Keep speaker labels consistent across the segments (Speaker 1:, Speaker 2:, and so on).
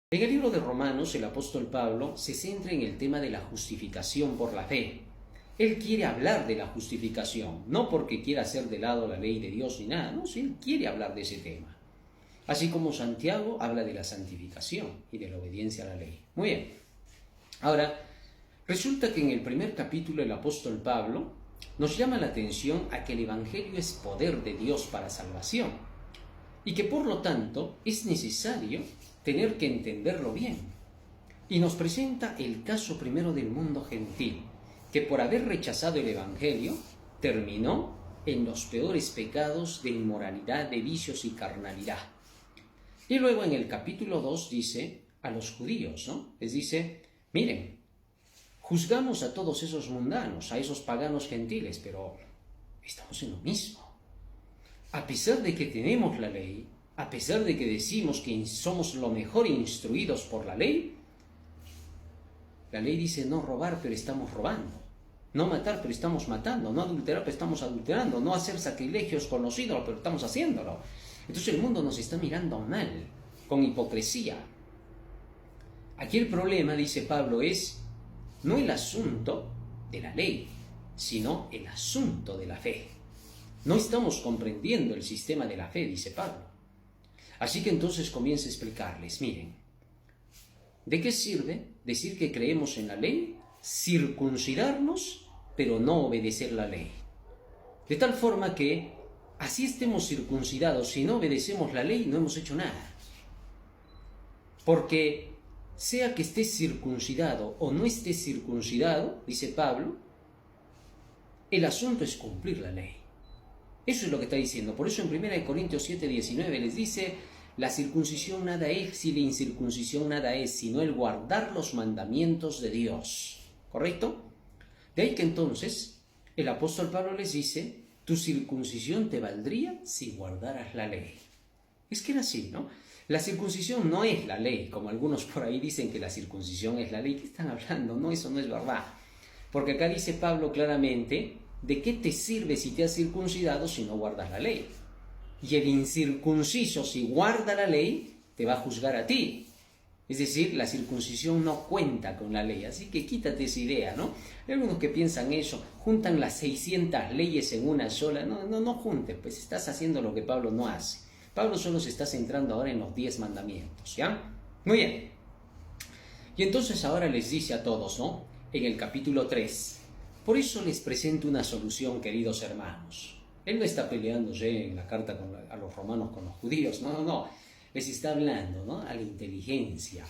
Speaker 1: En el libro de Romanos, el apóstol Pablo se centra en el tema de la justificación por la fe. Él quiere hablar de la justificación, no porque quiera hacer de lado la ley de Dios ni nada, no, sí, él quiere hablar de ese tema. Así como Santiago habla de la santificación y de la obediencia a la ley. Muy bien. Ahora, resulta que en el primer capítulo el apóstol Pablo nos llama la atención a que el Evangelio es poder de Dios para salvación y que por lo tanto es necesario tener que entenderlo bien. Y nos presenta el caso primero del mundo gentil, que por haber rechazado el Evangelio terminó en los peores pecados de inmoralidad, de vicios y carnalidad. Y luego en el capítulo 2 dice a los judíos, ¿no? Les dice, miren, juzgamos a todos esos mundanos, a esos paganos gentiles, pero estamos en lo mismo. A pesar de que tenemos la ley, a pesar de que decimos que somos lo mejor instruidos por la ley dice no robar, pero estamos robando. No matar, pero estamos matando. No adulterar, pero estamos adulterando. No hacer sacrilegios con los ídolos, pero estamos haciéndolo. Entonces el mundo nos está mirando mal, con hipocresía. Aquí el problema, dice Pablo, es no el asunto de la ley, sino el asunto de la fe. No estamos comprendiendo el sistema de la fe, dice Pablo. Así que entonces comienza a explicarles, miren, ¿de qué sirve decir que creemos en la ley? Circuncidarnos, pero no obedecer la ley. De tal forma que, así estemos circuncidados, si no obedecemos la ley, no hemos hecho nada. Porque, sea que estés circuncidado o no estés circuncidado, dice Pablo, el asunto es cumplir la ley. Eso es lo que está diciendo. Por eso en 1 Corintios 7:19 les dice, la circuncisión nada es y la incircuncisión nada es, sino el guardar los mandamientos de Dios. ¿Correcto? De ahí que entonces el apóstol Pablo les dice, tu circuncisión te valdría si guardaras la ley. Es que era así, ¿no? La circuncisión no es la ley, como algunos por ahí dicen que la circuncisión es la ley. ¿Qué están hablando? No, eso no es verdad. Porque acá dice Pablo claramente, ¿de qué te sirve si te has circuncidado si no guardas la ley? Y el incircunciso, si guarda la ley, te va a juzgar a ti. Es decir, la circuncisión no cuenta con la ley. Así que quítate esa idea, ¿no? Hay algunos que piensan eso, juntan las 600 leyes en una sola. No juntes, pues estás haciendo lo que Pablo no hace. Pablo solo se está centrando ahora en los 10 mandamientos, ¿ya? Muy bien. Y entonces ahora les dice a todos, ¿no? En el capítulo 3, por eso les presento una solución, queridos hermanos. Él no está peleándose en la carta a los romanos con los judíos, no. Les está hablando, ¿no? A la inteligencia.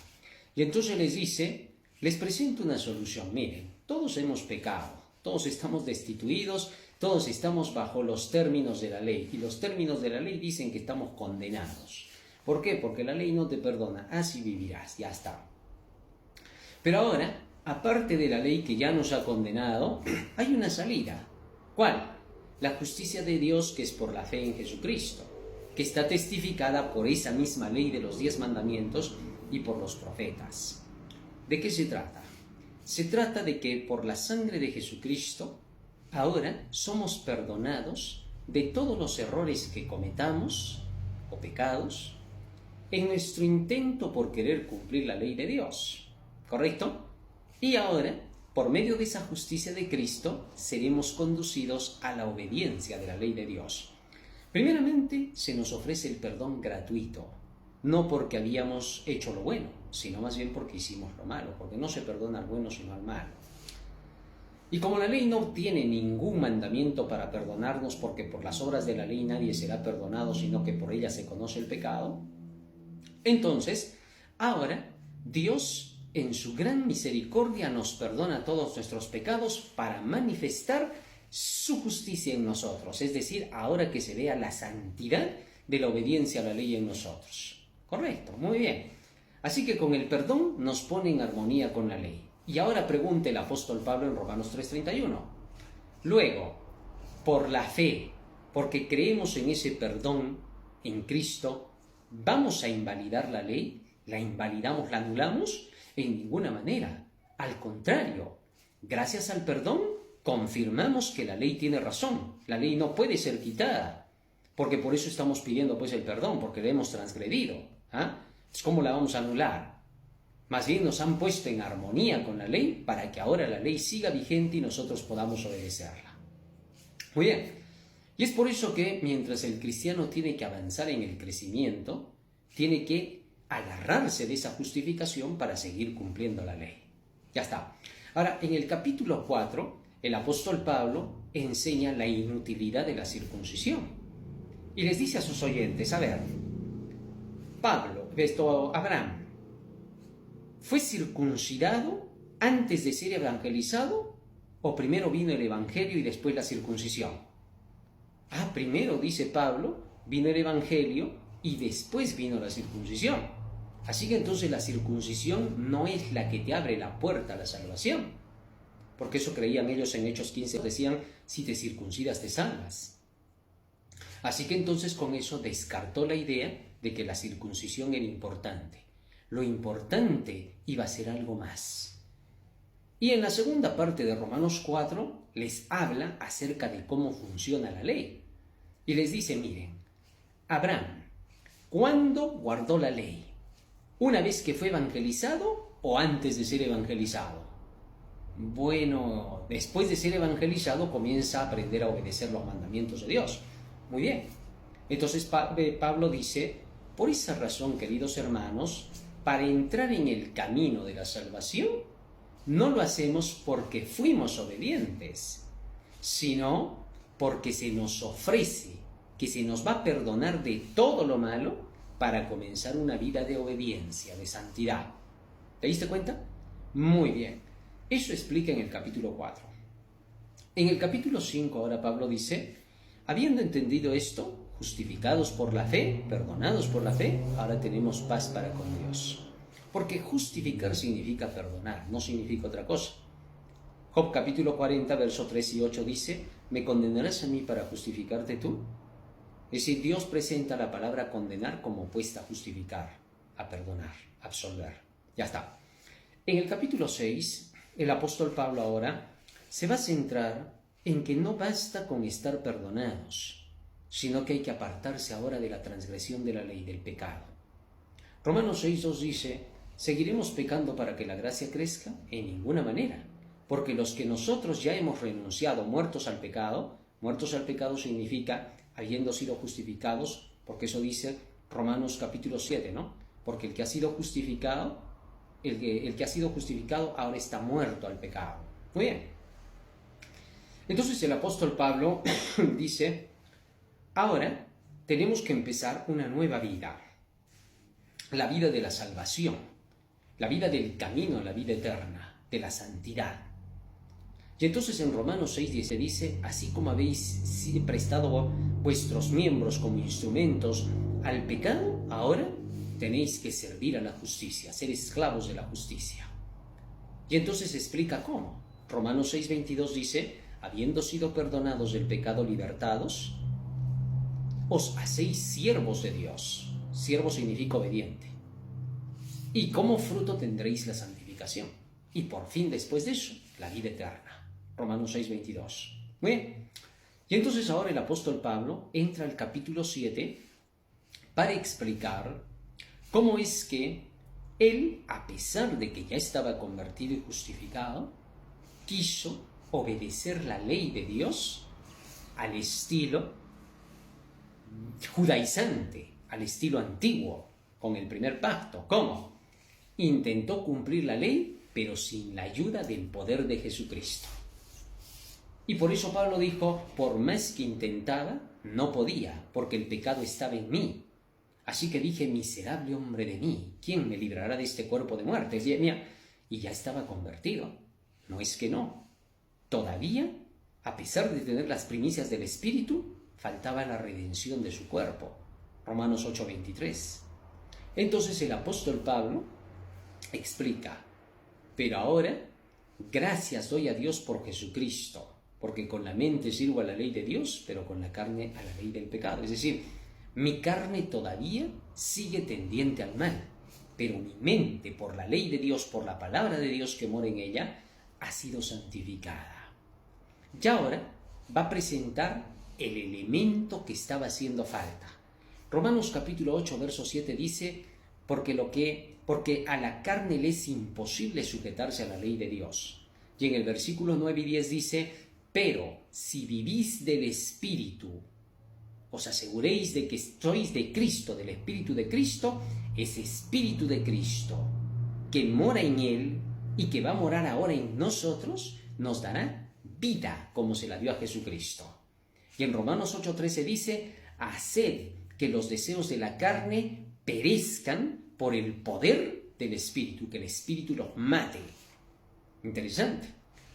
Speaker 1: Y entonces les dice, les presento una solución. Miren, todos hemos pecado, todos estamos destituidos, todos estamos bajo los términos de la ley. Y los términos de la ley dicen que estamos condenados. ¿Por qué? Porque la ley no te perdona, así vivirás, ya está. Pero ahora, aparte de la ley que ya nos ha condenado, hay una salida. ¿Cuál? La justicia de Dios que es por la fe en Jesucristo, que está testificada por esa misma ley de los 10 mandamientos y por los profetas. ¿De qué se trata? Se trata de que por la sangre de Jesucristo, ahora somos perdonados de todos los errores que cometamos o pecados en nuestro intento por querer cumplir la ley de Dios. ¿Correcto? Y ahora, por medio de esa justicia de Cristo, seremos conducidos a la obediencia de la ley de Dios. Primeramente, se nos ofrece el perdón gratuito, no porque habíamos hecho lo bueno, sino más bien porque hicimos lo malo, porque no se perdona al bueno sino al malo. Y como la ley no tiene ningún mandamiento para perdonarnos, porque por las obras de la ley nadie será perdonado, sino que por ella se conoce el pecado, entonces, ahora, Dios en su gran misericordia nos perdona todos nuestros pecados para manifestar su justicia en nosotros, es decir, ahora que se vea la santidad de la obediencia a la ley en nosotros. Correcto, muy bien. Así que con el perdón nos pone en armonía con la ley. Y ahora pregunta el apóstol Pablo en Romanos 3:31. Luego, por la fe, porque creemos en ese perdón en Cristo, ¿vamos a invalidar la ley? ¿La invalidamos, la anulamos? En ninguna manera. Al contrario, gracias al perdón, confirmamos que la ley tiene razón. La ley no puede ser quitada, porque por eso estamos pidiendo pues el perdón, porque le hemos transgredido. ¿Cómo la vamos a anular? Más bien nos han puesto en armonía con la ley para que ahora la ley siga vigente y nosotros podamos obedecerla. Muy bien. Y es por eso que mientras el cristiano tiene que avanzar en el crecimiento, tiene que agarrarse de esa justificación para seguir cumpliendo la ley. Ya está. Ahora, en el capítulo 4, el apóstol Pablo enseña la inutilidad de la circuncisión. Y les dice a sus oyentes, a ver, Abraham, ¿fue circuncidado antes de ser evangelizado? ¿O primero vino el evangelio y después la circuncisión? Primero, dice Pablo, vino el evangelio y después vino la circuncisión. Así que entonces la circuncisión no es la que te abre la puerta a la salvación. Porque eso creían ellos en Hechos 15, decían, si te circuncidas te salvas. Así que entonces con eso descartó la idea de que la circuncisión era importante. Lo importante iba a ser algo más. Y en la segunda parte de Romanos 4 les habla acerca de cómo funciona la ley. Y les dice, miren, Abraham, ¿cuándo guardó la ley? ¿Una vez que fue evangelizado o antes de ser evangelizado? Bueno, después de ser evangelizado comienza a aprender a obedecer los mandamientos de Dios. Muy bien. Entonces Pablo dice, por esa razón, queridos hermanos, para entrar en el camino de la salvación, no lo hacemos porque fuimos obedientes, sino porque se nos ofrece que se nos va a perdonar de todo lo malo para comenzar una vida de obediencia, de santidad. ¿Te diste cuenta? Muy bien. Eso explica en el capítulo 4. En el capítulo 5 ahora Pablo dice, habiendo entendido esto, justificados por la fe, perdonados por la fe, ahora tenemos paz para con Dios. Porque justificar significa perdonar, no significa otra cosa. Job capítulo 40, versos 3 y 8 dice, ¿me condenarás a mí para justificarte tú? Es decir, Dios presenta la palabra condenar como opuesta a justificar, a perdonar, a absolver. Ya está. En el capítulo 6, el apóstol Pablo ahora se va a centrar en que no basta con estar perdonados, sino que hay que apartarse ahora de la transgresión de la ley del pecado. Romanos 6:2 dice, ¿seguiremos pecando para que la gracia crezca? En ninguna manera, porque los que nosotros ya hemos renunciado, muertos al pecado significa habiendo sido justificados, porque eso dice Romanos capítulo 7, ¿no? Porque el que ha sido justificado, el que ha sido justificado ahora está muerto al pecado. Muy bien. Entonces el apóstol Pablo dice, ahora tenemos que empezar una nueva vida, la vida de la salvación, la vida del camino, la vida eterna, de la santidad. Y entonces en Romanos 6:10 dice, así como habéis prestado vuestros miembros como instrumentos al pecado, ahora tenéis que servir a la justicia, ser esclavos de la justicia. Y entonces explica cómo. Romanos 6:22 dice, habiendo sido perdonados del pecado, libertados, os hacéis siervos de Dios. Siervo significa obediente. Y como fruto tendréis la santificación. Y por fin, después de eso, la vida eterna. Romanos 6:22. Muy bien. Y entonces ahora el apóstol Pablo entra al capítulo 7 para explicar cómo es que él, a pesar de que ya estaba convertido y justificado, quiso obedecer la ley de Dios al estilo judaizante, al estilo antiguo, con el primer pacto. ¿Cómo? Intentó cumplir la ley, pero sin la ayuda del poder de Jesucristo. Y por eso Pablo dijo, por más que intentaba, no podía, porque el pecado estaba en mí. Así que dije, miserable hombre de mí, ¿quién me librará de este cuerpo de muerte? Y ya estaba convertido. No es que no. Todavía, a pesar de tener las primicias del Espíritu, faltaba la redención de su cuerpo. Romanos 8:23. Entonces el apóstol Pablo explica, pero ahora, gracias doy a Dios por Jesucristo, porque con la mente sirvo a la ley de Dios, pero con la carne a la ley del pecado. Es decir, mi carne todavía sigue tendiente al mal, pero mi mente, por la ley de Dios, por la palabra de Dios que mora en ella, ha sido santificada. Y ahora va a presentar el elemento que estaba haciendo falta. Romanos capítulo 8, verso 7 dice, porque lo que porque a la carne le es imposible sujetarse a la ley de Dios. Y en el versículo 9 y 10 dice, pero si vivís del Espíritu, os aseguréis de que sois de Cristo, del Espíritu de Cristo, ese Espíritu de Cristo que mora en Él y que va a morar ahora en nosotros, nos dará vida como se la dio a Jesucristo. Y en Romanos 8:13 dice, haced que los deseos de la carne perezcan por el poder del Espíritu, que el Espíritu los mate. Interesante.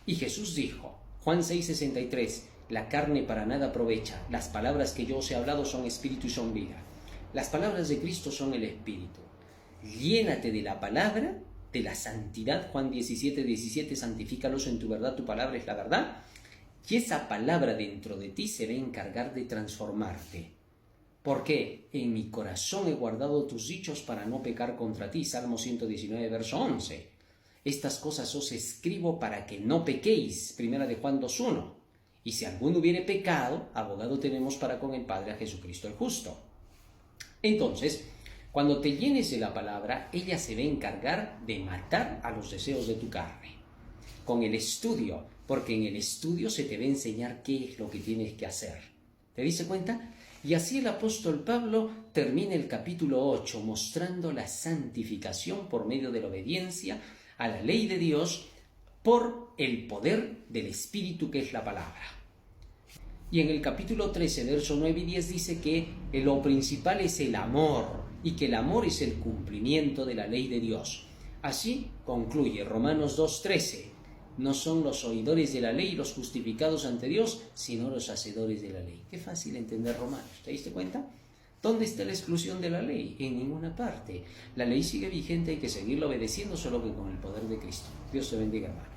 Speaker 1: Y Jesús dijo, Juan 6:63, la carne para nada aprovecha, las palabras que yo os he hablado son espíritu y son vida. Las palabras de Cristo son el Espíritu. Llénate de la palabra, de la santidad, Juan 17:17, santifícalos en tu verdad, tu palabra es la verdad, y esa palabra dentro de ti se va a encargar de transformarte. Porque en mi corazón he guardado tus dichos para no pecar contra ti, Salmo 119, verso 11. Estas cosas os escribo para que no pequéis, primera de Juan 2:1. Y si alguno hubiere pecado, abogado tenemos para con el Padre a Jesucristo el justo. Entonces, cuando te llenes de la palabra, ella se va a encargar de matar a los deseos de tu carne. Con el estudio, porque en el estudio se te va a enseñar qué es lo que tienes que hacer. ¿Te diste cuenta? Y así el apóstol Pablo termina el capítulo 8 mostrando la santificación por medio de la obediencia a la ley de Dios por el poder del Espíritu que es la palabra. Y en el capítulo 13, verso 9 y 10 dice que lo principal es el amor y que el amor es el cumplimiento de la ley de Dios. Así concluye Romanos 2:13. No son los oidores de la ley los justificados ante Dios, sino los hacedores de la ley. Qué fácil entender Romanos, ¿te diste cuenta? ¿Dónde está la exclusión de la ley? En ninguna parte. La ley sigue vigente, hay que seguirla obedeciendo, solo que con el poder de Cristo. Dios te bendiga, hermano.